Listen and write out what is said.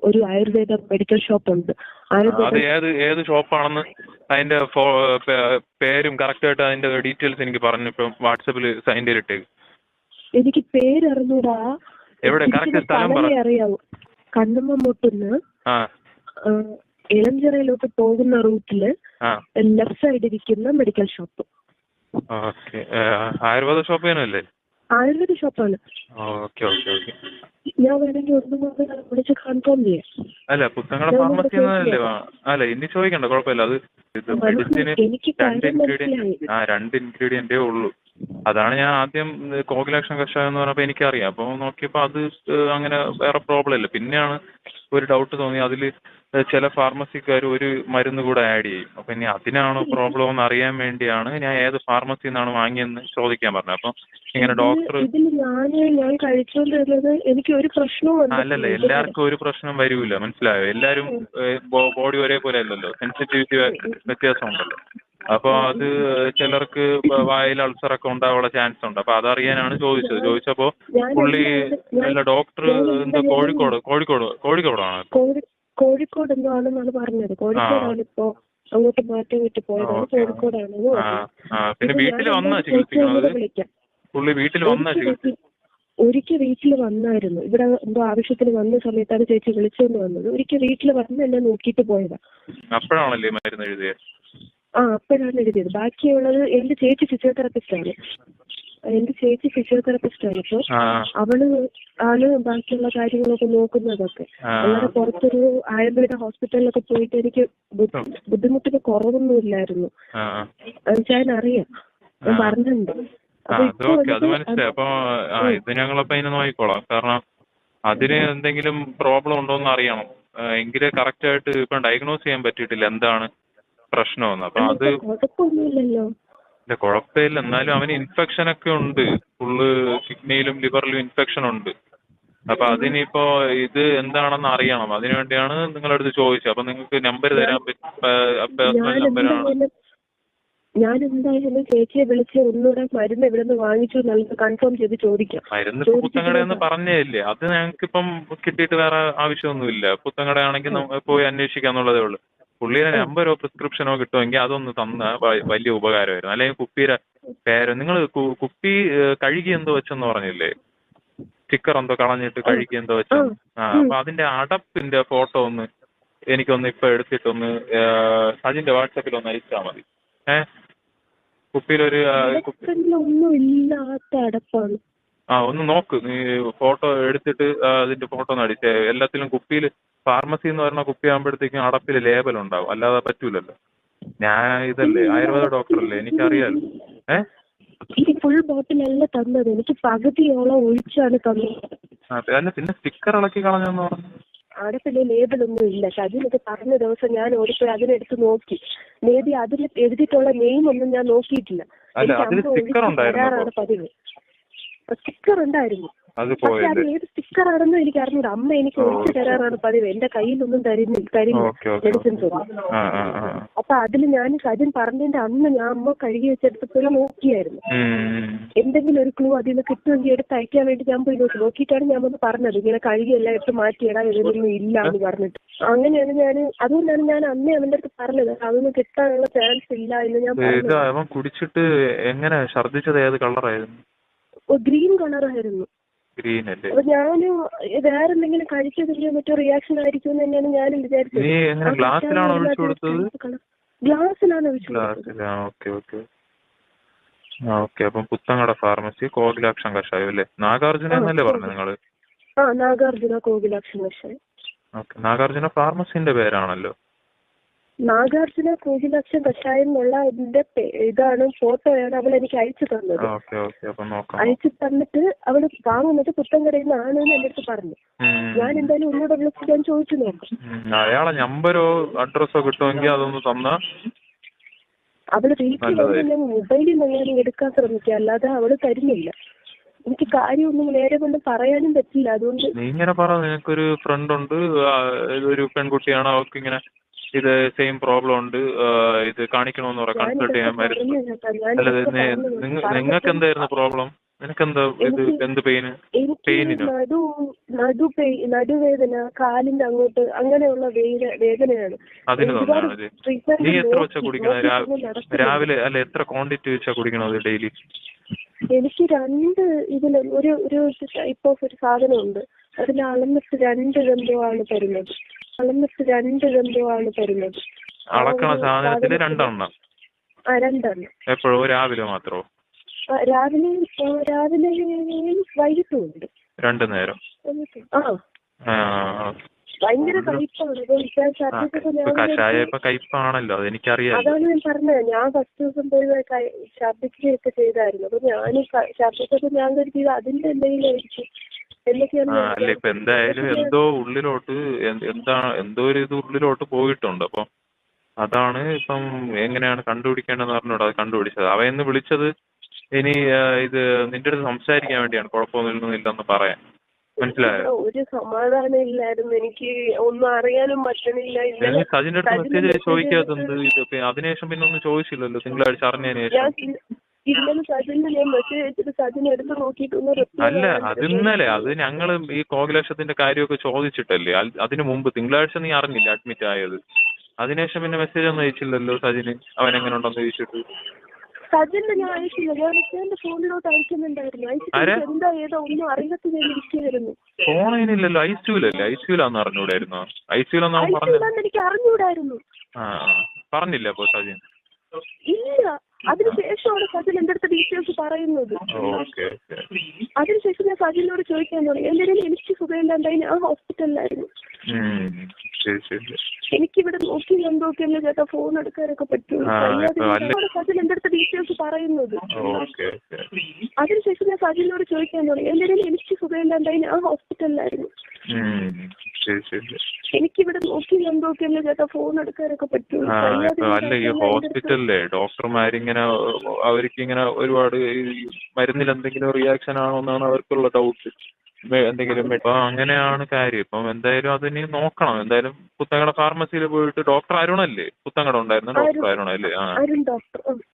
ഒരു Ayurveda medical shop ഉണ്ട്. അത് ഏത് ഷോപ്പാണെന്ന് അതിന്റെ പേരും കറക്റ്റ് ആയിട്ട് അതിന്റെ ഡീറ്റെയിൽസ് എനിക്ക് പറഞ്ഞു ഇപ്പം വാട്സാപ്പിൽ അതിന്റെ ഇട്ടേക്ക്. എനിക്ക് പേരറിഞ്ഞൂടാ. എവിടെ കറക്റ്റ് സ്ഥലം പറഞ്ഞു അറിയാവോ? കണ്ണമ്മൂട്ടിന്ന് ഇളഞ്ചിറയിലോട്ട് പോകുന്ന റൂട്ടില് ലെഫ്റ്റ് സൈഡ് ഇരിക്കുന്ന medical shop. Okay, Ayurveda shop തന്നെയല്ലേ? ആയുർവേദ ഷോപ്പാണ്. Okay okay okay. ഞാൻ വേണമെങ്കിൽ ഒന്നും വിളിച്ച് കൺഫേം ചെയ്യാം. അല്ല പുത്തങ്ങട ഫാർമസി എന്നല്ലേ? അല്ല ഇനി ചോദിക്കണ്ട, കുഴപ്പമില്ല. അത് ഇത് മെഡിസിന് രണ്ട് ഇൻഗ്രീഡിയന്റേ ഉള്ളൂ. അതാണ് ഞാൻ ആദ്യം കോകിലാക്ഷൻ കഷായം എന്ന് പറഞ്ഞപ്പോൾ എനിക്കറിയാം. അപ്പോൾ നോക്കിയപ്പോൾ അത് അങ്ങനെ വേറെ പ്രോബ്ലം ഇല്ല. പിന്നെയാണ് ഒരു ഡൗട്ട് തോന്നി, അതിൽ ചില ഫാർമസിക്കാർ ഒരു മരുന്ന് കൂടെ ആഡ് ചെയ്യും. അപ്പം ഇനി അതിനാണോ പ്രോബ്ലം എന്ന് അറിയാൻ വേണ്ടിയാണ് ഞാൻ ഏത് ഫാർമസിയിൽ നിന്നാണ് വാങ്ങിയെന്ന് ചോദിക്കാൻ പറഞ്ഞത്. അപ്പം ഇങ്ങനെ ഡോക്ടർ എനിക്ക് ഒരു പ്രശ്നവും അല്ലല്ല, എല്ലാവർക്കും ഒരു പ്രശ്നം വരൂല, മനസ്സിലായോ? എല്ലാവരും ബോഡി ഒരേപോലെ അല്ലല്ലോ, സെൻസിറ്റിവിറ്റി വ്യത്യാസം ഉണ്ടല്ലോ. അപ്പോൾ അത് ചിലർക്ക് വായിൽ അൾസറൊക്കെ ഉണ്ടാവാനുള്ള ചാൻസ് ഉണ്ട്. അപ്പോൾ അതറിയാനാണ് ചോദിച്ചത്. ചോദിച്ചപ്പോൾ പുള്ളി അല്ല ഡോക്ടർ എന്താ കോഴിക്കോടാണ്. കോഴിക്കോട് എന്തോ ആണെന്നാണ് പറഞ്ഞത്. കോഴിക്കോടാണ് ഇപ്പോ അങ്ങോട്ട് മാറ്റം കിട്ടി പോയതാണ്. കോഴിക്കോടാണ്. പിന്നെ വീട്ടിൽ വന്നാ ചികിത്സിക്കുന്നത്? പുള്ളി വീട്ടിൽ വന്നാ ചികിത്സ? ഒരിക്കൽ വീട്ടിൽ വന്നായിരുന്നു. ഇവിടെ എന്തോ ആവശ്യത്തിന് വന്ന സമയത്താണ് ചേച്ചി വിളിച്ചുകൊണ്ട് വന്നത്. ഒരിക്കൽ വീട്ടിൽ വന്ന് എന്നെ നോക്കിയിട്ട് പോയതാ. അപ്പോഴാണല്ലേ മരുന്ന് എഴുതിയത്? അപ്പോഴാണ് എഴുതിയത്. ബാക്കിയുള്ളത് എന്റെ ചേച്ചി ഫിസിയോതെറാപ്പിസ്റ്റ് ആണ്. അപ്പോൾ ആണ് ബാക്കിയുള്ള കാര്യങ്ങളൊക്കെ നോക്കുന്നതൊക്കെ. അല്ലാതെ പുറത്തൊരു ആയുർവേദ ഹോസ്പിറ്റലിലൊക്കെ പോയിട്ട് എനിക്ക് ബുദ്ധിമുട്ടിന് കുറവൊന്നും ഇല്ലായിരുന്നു. അത് അറിയാം, ഞാൻ പറഞ്ഞിട്ടുണ്ട്. അത് മനസ്സിലായി. അപ്പൊ ഇത് ഞങ്ങളപ്പോ അതിനെ നോക്കിക്കോളാം. കാരണം അതിന് എന്തെങ്കിലും പ്രോബ്ലം ഉണ്ടോന്ന് അറിയണം. എങ്കിലേ കറക്റ്റ് ആയിട്ട് ഇപ്പൊ ഡയഗ്നോസ് ചെയ്യാൻ പറ്റിയിട്ടില്ല എന്താണ് പ്രശ്നമെന്ന്. അപ്പൊ അത് ഇല്ല, കുഴപ്പമില്ല. എന്നാലും അവന് ഇൻഫെക്ഷൻ ഒക്കെ ഉണ്ട്. ഫുള്ള് കിഡ്നിയിലും ലിവറിലും ഇൻഫെക്ഷൻ ഉണ്ട്. അപ്പൊ അതിനിപ്പോ ഇത് എന്താണെന്ന് അറിയണം. അതിനുവേണ്ടിയാണ് നിങ്ങളുടെ അടുത്ത് ചോദിച്ചത്. അപ്പൊ നിങ്ങൾക്ക് നമ്പർ തരാൻ പേഴ്സണൽ നമ്പറാണ്. ഞാൻ എന്തായാലും ചേച്ചിയെ വിളിച്ച് ഒന്നുകൂടെ മരുന്ന് എവിടെ നിന്ന് വാങ്ങിച്ചു എന്നുള്ളത് കൺഫേം ചെയ്ത് ചോദിക്കാം. മരുന്ന് പുത്തങ്കടയെന്ന് പറഞ്ഞേയില്ലേ? അത് ഞങ്ങൾക്കിപ്പം കിട്ടിയിട്ട് വേറെ ആവശ്യമൊന്നുമില്ല. പുത്തങ്കട ആണെങ്കിൽ പോയി അന്വേഷിക്കാന്നുള്ളതേ ഉള്ളൂ. പുള്ളിയുടെ നമ്പരോ പ്രിസ്ക്രിപ്ഷനോ കിട്ടുമെങ്കിൽ അതൊന്ന് തന്ന വലിയ ഉപകാരമായിരുന്നു. അല്ലെങ്കിൽ കുപ്പിയുടെ പേര് നിങ്ങൾ കുപ്പി കഴുകി എന്തോ വെച്ചെന്ന് പറഞ്ഞില്ലേ? സ്റ്റിക്കർ എന്തോ കളഞ്ഞിട്ട് കഴുകി എന്തോ വെച്ചെന്ന്. അപ്പൊ അതിന്റെ അടപ്പിന്റെ ഫോട്ടോ ഒന്ന് എനിക്കൊന്ന് ഇപ്പൊ എടുത്തിട്ടൊന്ന് സജിന്റെ വാട്സാപ്പിൽ ഒന്ന് അയച്ചാൽ മതി. കുപ്പിയിലൊരു ഒന്ന് നോക്ക്, നീ ഫോട്ടോ എടുത്തിട്ട് അതിന്റെ ഫോട്ടോ ഒന്ന് അടിച്ചേ. എല്ലാത്തിലും കുപ്പിയിൽ ഫാർമസി എന്ന് പറഞ്ഞ കുപ്പി ആകുമ്പോഴത്തേക്കും അടപ്പിൽ ലേബൽ ഉണ്ടാവും, അല്ലാതെ പറ്റൂലല്ലോ. ഞാൻ ഇതല്ലേ ആയുർവേദ ഡോക്ടറല്ലേ, എനിക്കറിയാലോ. ഫുൾ ബോട്ടിലല്ല തന്നത്, എനിക്ക് പകുതിയോളം ഒഴിച്ചാണ് തന്നത്. അല്ല പിന്നെ സ്റ്റിക്കർ ഇളക്കി കളഞ്ഞെന്ന് പറഞ്ഞു. അവിടെ പിന്നെ ലേബലൊന്നും ഇല്ല. അതിനൊക്കെ പറഞ്ഞ ദിവസം ഞാൻ ഓടിപ്പോയി അതിനെടുത്ത് നോക്കി. മേ ബി അതിൽ എഴുതിയിട്ടുള്ള നെയിം ഒന്നും ഞാൻ നോക്കിയിട്ടില്ല. തരാറാണ് പതിവ്. സ്റ്റിക്കർ ഉണ്ടായിരുന്നു. പക്ഷെ അത് ഏത് സ്റ്റിക്കർ ആണെന്നും എനിക്ക് അറിഞ്ഞൂടാ. അമ്മ എനിക്ക് ഒഴിച്ചു തരാറാണ് പതിവ്. എന്റെ കയ്യിലൊന്നും തരില്ല മെഡിസിൻസ് ഒന്നും. അപ്പൊ അതിൽ ഞാൻ സജിൻ പറഞ്ഞതിന്റെ അന്ന് ഞാൻ അമ്മ കഴുകി വെച്ചെടുത്തപ്പോൾ നോക്കിയായിരുന്നു. എന്തെങ്കിലും ഒരു ക്ലൂ അതിൽ നിന്ന് കിട്ടുമെങ്കിൽ എടുത്ത് അയക്കാൻ വേണ്ടി ഞാൻ പോയി നോക്കിയിട്ടാണ് ഞാൻ വന്ന് പറഞ്ഞത്. ഇങ്ങനെ കഴുകി എല്ലാം എടുത്ത് മാറ്റിയിടാൻ ഇതിലൊന്നും ഇല്ല എന്ന് പറഞ്ഞിട്ട്. അങ്ങനെയാണ് അതുകൊണ്ടാണ് ഞാൻ അന്നേ അവന്റെ അടുത്ത് പറഞ്ഞത് അതൊന്നും കിട്ടാനുള്ള ചാൻസ് ഇല്ല എന്ന് ഞാൻ പറഞ്ഞു. കുടിച്ചിട്ട് എങ്ങനെ ഛർദ്ദിച്ചത്? ഏത് കളറായിരുന്നു? ഗ്രീൻ കളറായിരുന്നു. അപ്പൊ ഞാന് വേറെ എന്തെങ്കിലും കഴിച്ചതിന്റെ മറ്റോ റിയാക്ഷൻ ആയിരിക്കും എന്ന് തന്നെയാണ് ഞാനും വിചാരിച്ചത്. ഗ്ലാസ്സിലാണ് ഒഴിച്ചു കൊടുത്തത്. അപ്പം പുത്തങ്ങട ഫാർമസി കോകിലാക്ഷൻ കഷായം അല്ലേ? നാഗാർജുന എന്നല്ലേ പറഞ്ഞു നിങ്ങള്? നാഗാർജുന കോകിലാക്ഷൻ കഷായം. നാഗാർജുന ഫാർമസിന്റെ പേരാണല്ലോ. നാഗാർജുന കോകിലാക്ഷൻ കഷായം എന്നുള്ള ഇതിന്റെ ഇതാണ്, ഫോട്ടോയാണ് അവൾ എനിക്ക് അയച്ചു തന്നത്. അയച്ചു തന്നിട്ട് അവള് വാങ്ങുന്നത് പുത്തൻകടയിൽ നിന്നാണ് എന്റെ അടുത്ത് പറഞ്ഞു. ഞാൻ എന്തായാലും ഒന്നുകൂടെ വിളിച്ച് ഞാൻ ചോദിച്ചു നോക്കാം. അയാളെ നമ്പരോ അഡ്രസ്സോ കിട്ടുമെങ്കിൽ അതൊന്ന് തന്നാ. അവള് വീട്ടിൽ മൊബൈലിൽ നിന്ന് എടുക്കാൻ ശ്രമിക്കുക, അല്ലാതെ അവള് തരുന്നില്ല. എനിക്ക് കാര്യമൊന്നും നേരെ കൊണ്ട് പറയാനും പറ്റില്ല. അതുകൊണ്ട് നീ ഇങ്ങനെ പറ, നിനക്കൊരു ഫ്രണ്ട് ഉണ്ട്, ഒരു പെൺകുട്ടിയാണ്, അവർക്ക് ഇങ്ങനെ ഇത് സെയിം പ്രോബ്ലം ഉണ്ട്, ഇത് കാണിക്കണമെന്ന് പറയാം, കൺസൾട്ട് ചെയ്യാൻ വരുന്നു. അല്ല നിങ്ങൾക്ക് എന്തായിരുന്നു പ്രോബ്ലം? നിനക്കെന്താ ഇത് എനിക്ക് എന്ത് പെയിന്? എനിക്ക് പെയിനിനോ? നടുവേദന, കാലിന്റെ അങ്ങോട്ട് അങ്ങനെയുള്ള വേദനയാണ്. അതിന് ഒരുപാട് തന്നെയാണല്ലേ? നീ ട്രീറ്റ്മെന്റ് എത്ര വെച്ചാ കുടിക്കണത്? നോക്കിയിട്ടൊന്നും നടക്കുന്നില്ല. രാവിലെ അല്ല എത്ര ക്വാണ്ടിറ്റി വെച്ചാ കുടിക്കണത് ഡെയിലി? എനിക്ക് ഇതിൽ ഒരു ടൈപ്പ് ഓഫ് ഒരു സാധനമുണ്ട്. അതിൽ അളന്നിട്ട് 2 ഗന്ധമാണ് തരുന്നത്. അളക്കണ സാധനത്തില് 2 എണ്ണം? 2 എണ്ണം. എപ്പോഴോ? രാവിലെ മാത്രമോ? രാവിലെയും വൈകിട്ടും ഉണ്ട്. 2 നേരം? ഭയങ്കര കയ്പാണ്. കഷായം ഇപ്പൊ കയ്പാണല്ലോ, അതെനിക്കറിയാം. അതാണ് ഞാൻ പറഞ്ഞത്. ഞാൻ ഫസ്റ്റ് ദിവസം പോയി ഛർദ്ദിക്കുകയൊക്കെ ചെയ്തായിരുന്നു. അപ്പൊ ഞാൻ ഛർദ്ദിച്ചപ്പോ ഞാൻ കരുതിയത് അതിന്റെ എന്തെങ്കിലും ആയിരിക്കും എന്നൊക്കെയാണ്. അല്ല ഇപ്പൊ എന്തായാലും എന്തോ ഉള്ളിലോട്ട് എന്തോ ഒരു ഇത് ഉള്ളിലോട്ട് പോയിട്ടുണ്ട്. അപ്പം അതാണ് ഇപ്പം എങ്ങനെയാണ് കണ്ടുപിടിക്കേണ്ടതെന്ന് പറഞ്ഞോട് അത് കണ്ടുപിടിച്ചത്. അവയെന്ന് വിളിച്ചത് ഇനി ഇത് നിന്റെ അടുത്ത് സംസാരിക്കാൻ വേണ്ടിയാണ്, കുഴപ്പമൊന്നുമില്ലെന്ന് പറയാൻ. മനസ്സിലായോ? ഒരു സമാധാനം ഇല്ലായിരുന്നു. എനിക്ക് ഒന്നും അറിയാനും പറ്റണില്ല. സജിന്റെ അടുത്ത് മെസ്സേജ് ചോദിക്കാത്തത് ഇത് അതിനുശേഷം പിന്നെ ഒന്നും ചോദിച്ചില്ലല്ലോ തിങ്കളാഴ്ച അറിഞ്ഞതിന് ശേഷം? ഇന്നലെ സജിന് ഞാൻ മെസ്സേജ് അയച്ചിട്ട് സജിന് എടുത്ത് നോക്കിയിട്ടൊന്നും അല്ല, അത് ഇന്നലെ അത് ഞങ്ങൾ ഈ കോകിലക്ഷത്തിന്റെ കാര്യമൊക്കെ ചോദിച്ചിട്ടല്ലേ. അതിന് മുമ്പ് തിങ്കളാഴ്ച നീ അറിഞ്ഞില്ല അഡ്മിറ്റ് ആയത്. അതിനുശേഷം പിന്നെ മെസ്സേജ് ഒന്നും അയച്ചില്ലല്ലോ സജിന് അവൻ എങ്ങനെ ഉണ്ടെന്ന് ചോദിച്ചിട്ട്. സജിന് ഞാൻ അയച്ചില്ല. ഞാൻ എന്റെ ഫോണിലോട്ട് അയക്കുന്നുണ്ടായിരുന്നു. എന്താ ഏതോ ഒന്നും അറിയാത്ത ഞാൻ ഇരിക്കുകയായിരുന്നു. ഫോണില്ലല്ലോ, ഐസിയുലല്ലേ? ഐസിയുലാന്ന് അറിഞ്ഞൂടായിരുന്നോ? ഐസിയുലെന്ന് അവൻ പറഞ്ഞു. എനിക്ക് അറിഞ്ഞൂടായിരുന്നു. പറഞ്ഞില്ല അപ്പൊ സജിൻ? ഇല്ല. അതിനുശേഷമാണ് സജിൻ എന്റെ അടുത്ത് ഡീറ്റെയിൽസ് പറയുന്നത്. അതിനുശേഷം ഞാൻ സജിനോട് ചോദിക്കാൻ തുടങ്ങി. എന്തെങ്കിലും എനിക്ക് സുഖമില്ലാണ്ടായി ഞാൻ ഹോസ്പിറ്റലിലായിരുന്നു. എനിക്കിവിടെ നോക്കി കണ്ടോക്കിയല്ലേ ചേട്ടാ ഫോൺ എടുക്കാനൊക്കെ പറ്റുള്ളൂ. സജിൻ എന്റെ അടുത്ത് ഡീറ്റെയിൽസ് പറയുന്നത്. അതിനുശേഷം ഞാൻ സജിനോട് ചോദിക്കാൻ തുടങ്ങി. എന്തെങ്കിലും എനിക്ക് സുഖമില്ലാണ്ടായി ഞാൻ ഹോസ്പിറ്റലിലായിരുന്നു. എനിക്കിവിടെ നോക്കി കണ്ടോക്കിയല്ലേ ചേട്ടാ ഫോൺ എടുക്കാനൊക്കെ പറ്റുള്ളൂ. അല്ല ഈ ഹോസ്പിറ്റലിലെ ഡോക്ടർമാരിങ്ങനെ അവർക്കിങ്ങനെ ഒരുപാട് മരുന്നിൽ എന്തെങ്കിലും റിയാക്ഷൻ ആണോ എന്നാണ് അവർക്കുള്ള ഡൗട്ട്. എന്തെങ്കിലും ഇപ്പൊ അങ്ങനെയാണ് കാര്യം. ഇപ്പം എന്തായാലും അതിന് നോക്കണം. എന്തായാലും പുത്തങ്കട ഫാർമസിയിൽ പോയിട്ട് ഡോക്ടർ അരുണല്ലേ പുത്തങ്കട ഉണ്ടായിരുന്ന ഡോക്ടർ അരുണല്ലേ? അരുൺ ഡോക്ടർ.